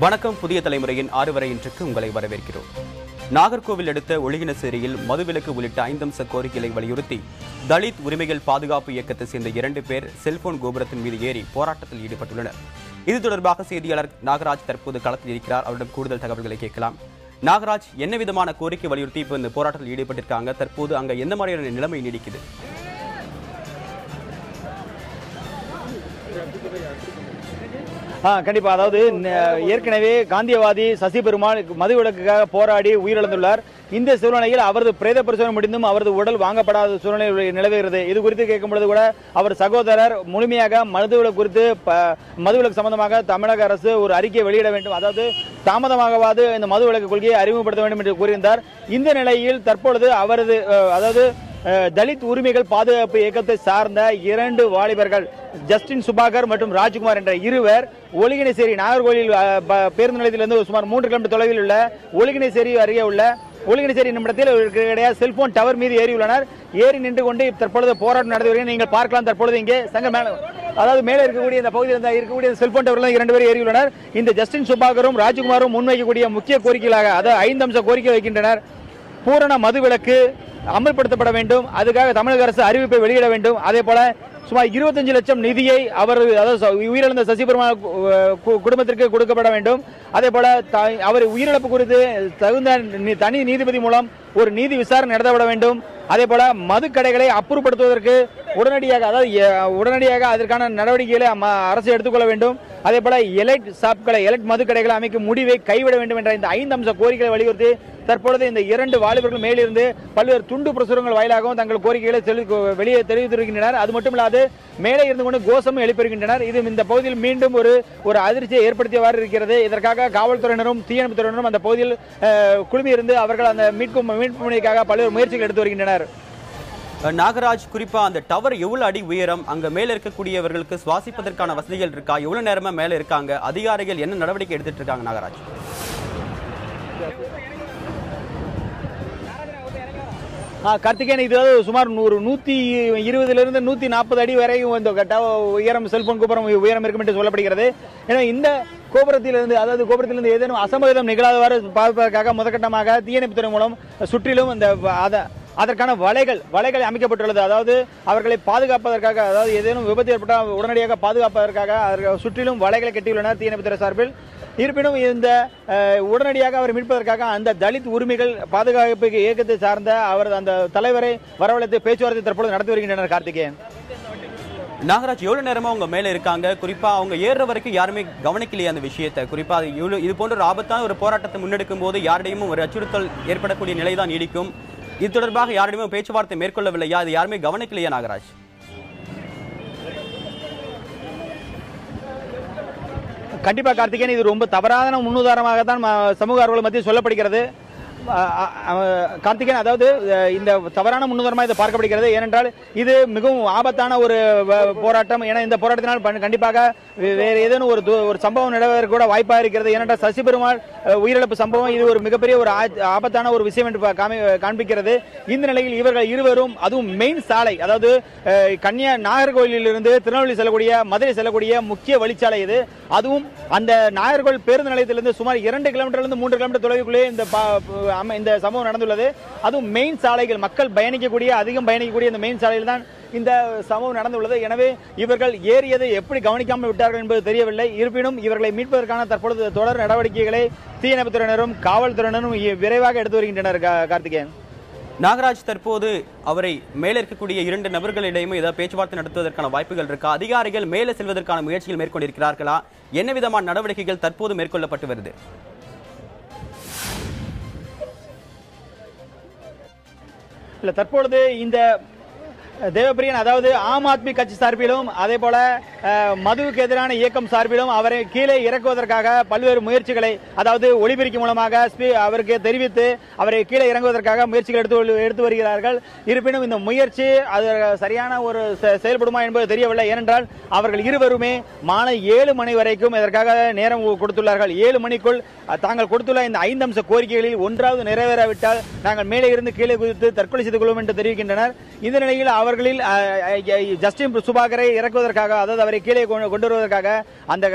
வணக்கம். புதிய தலைமுறையின் 6 வரை இன்றுக்கு உங்களை வரவேற்கிறோம். நாகர்கோவில் அடுத்த ஒழுகினசேரியில் மதுவிலக்கு உள்ளிட்ட 5 அம்ச கோரிக்கைகளை வலியுறுத்தி தலித் உரிமைகள் பாதுகாப்பு இயக்கத்தை சேர்ந்த 2 பேர் செல்போன் கோபுரத்தின் மீது ஏறி போராட்டத்தில் ஈடுபட்டுள்ளனர். இது தொடர்பாக செய்தியாளர் நாகராஜ் தற்போது களத்தில் இருக்கிறார். அவரிடம் கூடுதல் தகவல்களை கேட்கலாம். நாகராஜ், என்ன விதமான கோரிக்கை வலியுறுத்தி இப்போ இந்த போராட்டத்தில் ஈடுபட்டிருக்காங்க? தற்போது அங்க எந்த மாதிரியான நிலைமை நீடிக்குது? கண்டிப்பா. அதாவது ஏற்கனவே காந்தியவாதி சசி பெருமாள் மதுவிலக்குக்காக போராடி உயிரிழந்துள்ளார். இந்த சூழ்நிலையில் அவரது பிரேத பரிசோதனை முடிந்தும் அவரது உடல் வாங்கப்படாத சூழ்நிலை நிலவுகிறது. இது குறித்து கேட்கும்பொழுது கூட அவர் சகோதரர் முழுமையாக மதுவிலக்கு குறித்து மதுவிலக்கு சம்பந்தமாக தமிழக அரசு ஒரு அறிக்கையை வெளியிட வேண்டும், அதாவது தாமதமாகவாது இந்த மதுவிலக்கு கொள்கையை அறிமுகப்படுத்த வேண்டும் என்று கூறியிருந்தார். இந்த நிலையில் தற்பொழுது அவரது அதாவது தலித் உரிமைகள் பாதுகாப்பு இயக்கத்தை சார்ந்த 2 வாலிபர்கள் ஜஸ்டின் சுபாகர் மற்றும் ராஜ்குமார் என்ற இருவர் ஒழுகினசேரி நாகர்கோவில் பேருந்து நிலையத்திலிருந்து சுமார் 3 கிலோமீட்டர் தொலைவில் உள்ள ஒழுகினசேரி அருகே உள்ள ஒழுகினசேரி நிமிடத்தில் செல்போன் டவர் மீது ஏறியுள்ளனர். ஏறி நின்று கொண்டு தற்பொழுது போராட்டம் நடந்து வருகிறது. நீங்கள் பார்க்கலாம், தற்பொழுது இங்கே அதாவது மேலே இருக்கக்கூடிய இந்த பகுதியில் இருக்கக்கூடிய செல்போன் டவரில் 2 பேர் ஏறியுள்ளனர். இந்த ஜஸ்டின் சுபாகரும் ராஜ்குமாரும் முன்வைக்கக்கூடிய முக்கிய கோரிக்கைகளாக அதாவது 5 அம்ச கோரிக்கை வைக்கின்றனர். பூரண மதுவிலக்கு அமல்படுத்தப்பட வேண்டும், அதுக்காக தமிழக அரசு அறிவிப்பை வெளியிட வேண்டும். அதே போல சுமார் 25 லட்சம் நிதியை உயிரிழந்த சசி பெருமாள் குடும்பத்திற்கு கொடுக்கப்பட வேண்டும். அதே போல அவர் உயிரிழப்பு குறித்து தகுந்த தனி நீதிபதி மூலம் ஒரு நீதி விசாரணை நடத்தப்பட வேண்டும். அதே போல மதுக்கடைகளை அப்புறப்படுத்துவதற்கு உடனடியாக அதற்கான நடவடிக்கைகளை அரசு எடுத்துக்கொள்ள வேண்டும். அதே போல எலைட் மதுக்கடைகளை அமைக்கும் முடிவை கைவிட வேண்டும் என்ற இந்த 5 அம்ச கோரிக்கைகளை வலியுறுத்தி தற்பொழுது இந்த 2 வாலிபர்கள் மேலிருந்து பல்வேறு துண்டு பிரசுரங்கள் வாயிலாகவும் தங்கள் கோரிக்கைகளை வெளியே தெரிவித்திருக்கின்றனர். அது மட்டுமில்லாது மேலே இருந்து கொண்டு கோஷமும் எழுப்பியிருக்கின்றனர். இது இந்த பகுதியில் மீண்டும் ஒரு அதிர்ச்சியை ஏற்படுத்தியவாறு இருக்கிறது. இதற்காக காவல்துறையினரும் தீயணைப்பு துறையினரும் அந்த பகுதியில் குழுமியிருந்து அவர்கள் அந்த மீட்பு பணிக்காக பல்வேறு முயற்சிகள் எடுத்து வருகின்றனர். நாகராஜ், குறிப்பா அந்த டவர் எவ்வளவு அடி உயரம், அங்க மேல இருக்கக்கூடியவர்களுக்கு சுவாசிப்பதற்கான வசதிகள் இருக்கா, எவ்வளவு நேரமா மேல இருக்காங்க, அதிகாரிகள் என்ன நடவடிக்கை எடுத்துட்டு இருக்காங்க? நாகராஜ், கார்த்திகேயன், இது சுமார் 120 to 140 அடி வரையும் இந்த உயரம் செல்போன் கோபுரம் உயரம் இருக்கும் என்று சொல்லப்படுகிறது. ஏன்னா இந்த கோபுரத்திலிருந்து ஏதேனும் அசம்பவிதம் நிகழாதவாறு பார்ப்பதற்காக முதற்கட்டமாக தீயணைப்புத்துறை மூலம் சுற்றிலும் அதற்கான வலைகள் அமைக்கப்பட்டுள்ளது. அதாவது அவர்களை பாதுகாப்பதற்காக, அதாவது ஏதேனும் விபத்து ஏற்பட்டால் உடனடியாக பாதுகாப்பதற்காக சுற்றிலும் வலைகளை கட்டியுள்ளனர் தீயணைப்புத்துறை சார்பில். இருப்பினும் இந்த உடனடியாக அவர் மீட்பதற்காக அந்த தலித் உரிமைகள் பாதுகாப்பு இயக்கத்தை சார்ந்த அவரது அந்த தலைவரை வரவழைத்து பேச்சுவார்த்தை தற்பொழுது நடத்தி வருகின்றனர். கார்த்திகேயன், நாகராஜ், எவ்வளவு நேரமா அவங்க மேல இருக்காங்க? குறிப்பா அவங்க ஏறுற வரைக்கும் யாருமே கவனிக்கலையே அந்த விஷயத்தை? குறிப்பா இது போன்ற ஒரு ஆபத்தான ஒரு போராட்டத்தை முன்னெடுக்கும் போது யாரிடையும் ஒரு அச்சுறுத்தல் ஏற்படக்கூடிய நிலைதான் நீடிக்கும். இது தொடர்பாக யாரிடமும் பேச்சுவார்த்தை மேற்கொள்ளவில்லையா? அது யாருமே கவனிக்கலையா? நாகராஜ், கண்டிப்பா கார்த்திகேயன், இது ரொம்ப தவறான முன்னுதாரணமாக தான் சமூக ஆர்வலர்கள் மத்தியில் சொல்லப்படுகிறது. கார்த்திகேயன், அதாவது இந்த தவறான முன்னுதாரணமாக இது பார்க்கப்படுகிறது. ஏனென்றால் இது மிகவும் ஆபத்தான ஒரு போராட்டம். ஏன்னா இந்த போராட்டத்தினால் கண்டிப்பாக வேறு ஏதேனும் ஒரு சம்பவம் நடவதற்கு கூட வாய்ப்பாக இருக்கிறது. ஏனென்றால் சசி பெருமாள் உயிரிழப்பு சம்பவம் இது ஒரு மிகப்பெரிய ஒரு ஆபத்தான ஒரு விஷயம் என்று காண்பிக்கிறது. இந்த நிலையில் இவர்கள் இருவரும், அதுவும் மெயின் சாலை, அதாவது நாகர்கோவிலிருந்து திருநெல்வேலி செல்லக்கூடிய மதுரை செல்லக்கூடிய முக்கிய வழிச்சாலை இது. அதுவும் அந்த நாகர்கோவில் பேருந்து நிலையத்திலிருந்து சுமார் 2 கிலோமீட்டர்லிருந்து 3 கிலோமீட்டர் தொலைவுக்குள்ளே இந்த சம்பவம் நடந்துள்ளது. அதுவும் மெயின் சாலைகள், மக்கள் அதிகம் பயணிக்கக்கூடிய இந்த மெயின் சாலையில் தான் இந்த சம்பவம் நடந்துள்ளது. எனவே இவர்கள் ஏறியதை எப்படி கவனிக்காமல் விட்டார்கள் என்பது தெரியவில்லை. இருப்பினும் இவர்களை மீட்பதற்கான தற்பொழுது தொடர் நடவடிக்கைகளை தீயணைப்புத்துறையினரும் காவல்துறையினரும் விரைவாக எடுத்து வருகின்றனர். கார்த்திகேயன், நாகராஜ், தற்போது அவரை மேல இருக்கக்கூடிய 2 நபர்களிடையுமே ஏதாவது பேச்சுவார்த்தை நடத்துவதற்கான வாய்ப்புகள் இருக்கா? அதிகாரிகள் மேலே செல்வதற்கான முயற்சிகள் மேற்கொண்டிருக்கிறார்களா? என்ன விதமான நடவடிக்கைகள் தற்போது மேற்கொள்ளப்பட்டு வருது? இல்ல, தற்பொழுது இந்த தேவப்பிரியன், அதாவது ஆம் ஆத்மி கட்சி சார்பிலும் அதே போல மதுவுக்கு எதிரான இயக்கம் சார்பிலும் அவரை கீழே இறக்குவதற்காக பல்வேறு முயற்சிகளை, அதாவது ஒலிபெருக்கி மூலமாக அவருக்கு தெரிவித்து அவரை கீழே இறங்குவதற்காக முயற்சிகள் எடுத்து வருகிறார்கள். இருப்பினும் இந்த முயற்சி அது சரியான ஒரு செயல்படுமா என்பது தெரியவில்லை. ஏனென்றால் அவர்கள் இருவருமே மாலை 7 மணி வரைக்கும் இதற்காக நேரம் கொடுத்துள்ளார்கள். 7 மணிக்குள் தாங்கள் கொடுத்துள்ள இந்த 5 அம்ச கோரிக்கைகளில் ஒன்றாவது நிறைவேறாவிட்டால் நாங்கள் மேலே இருந்து கீழே குதித்து தற்கொலை செய்து கொள்வோம் என்று தெரிவிக்கின்றனர். இந்த நிலையில் அவர்களில் ஜஸ்டின் சுபாகரை இறக்குவதற்காக, அதாவது அவரை கீழே கொண்டு வருவதற்காக அந்த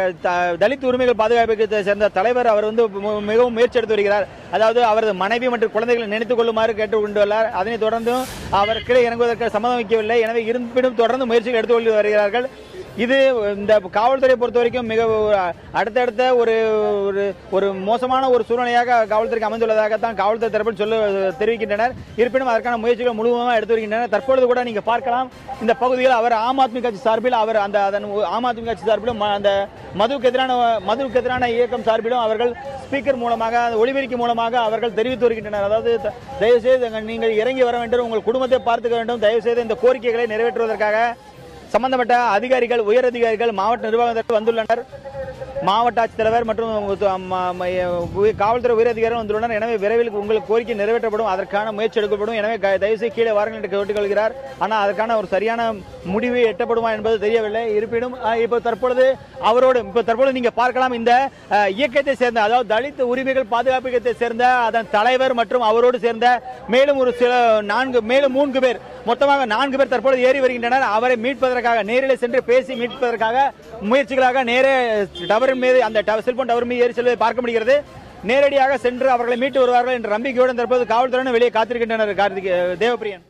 தலித் உரிமைகள் பாதுகாப்புக்கு சேர்ந்த தலைவர் அவர் வந்து மிகவும் முயற்சி எடுத்து வருகிறார். அதாவது அவரது மனைவி மற்றும் குழந்தைகளை நினைத்துக் கொள்ளுமாறு கேட்டுக் கொண்டுள்ளார். அதனைத் தொடர்ந்து அவர் கீழே இறங்குவதற்கு சம்மதம் வைக்கவில்லை. எனவே இருப்பினும் தொடர்ந்து முயற்சிகள் எடுத்துக்கொண்டு வருகிறார்கள். இது இந்த காவல்துறையை பொறுத்த வரைக்கும் மிக அடுத்தடுத்த ஒரு மோசமான ஒரு சூழ்நிலையாக காவல்துறைக்கு அமைந்துள்ளதாகத்தான் காவல்துறை தரப்பில் தெரிவிக்கின்றனர். இருப்பினும் அதற்கான முயற்சிகள் முழுவதுமாக எடுத்து வருகின்றனர். தற்பொழுது கூட நீங்க பார்க்கலாம், இந்த பகுதியில் அவர் ஆம் ஆத்மி கட்சி சார்பில் அவர் ஆம் ஆத்மி கட்சி சார்பிலும் அந்த மதுவுக்கு எதிரான இயக்கம் சார்பிலும் அவர்கள் ஸ்பீக்கர் மூலமாக ஒளிபெருக்கி மூலமாக அவர்கள் தெரிவித்து வருகின்றனர். அதாவது தயவுசெய்து நீங்கள் இறங்கி வர வேண்டும், உங்கள் குடும்பத்தை பார்த்துக்க வேண்டும், தயவுசெய்து இந்த கோரிக்கைகளை நிறைவேற்றுவதற்காக சம்பந்தப்பட்ட அதிகாரிகள், உயர் அதிகாரிகள், மாவட்ட நிர்வாகத்திற்கு வந்துள்ளனர். மாவட்ட ஆட்சித்தலைவர் மற்றும் காவல்துறை உயர் அதிகாரிகள் வந்துள்ளனர். எனவே விரைவில் உங்களுக்கு கோரிக்கை நிறைவேற்றப்படும், அதற்கான முயற்சி எடுக்கப்படும். எனவே தயவுசெய்து கீழே வாருங்கள் என்று கேட்டுக்கொள்கிறார். ஆனால் அதற்கான ஒரு சரியான முடிவு எட்டப்படுமா என்பது தெரியவில்லை. இருப்பினும் தற்போது நீங்க பார்க்கலாம், இந்த இயக்கத்தை சேர்ந்த, அதாவது தலித் உரிமைகள் பாதுகாப்பு இயக்கத்தை சேர்ந்த அதன் தலைவர் மற்றும் அவரோடு சேர்ந்த மேலும் மேலும் 3 பேர், மொத்தமாக 4 பேர் தற்போது ஏறி வருகின்றனர். அவரை மீட்பதற்காக நேரில் சென்று பேசி மீட்பதற்காக முயற்சிகளாக நேரே டவரின் மீது, அந்த செல்போன் டவர் மீது ஏறி செல்வதை பார்க்க முடிகிறது. நேரடியாக சென்று அவர்களை மீட்டு வருவார்கள் என்ற நம்பிக்கையுடன் தற்போது காவல்துறையினர் வெளியே காத்திருக்கின்றனர். தேவப்பிரியன்.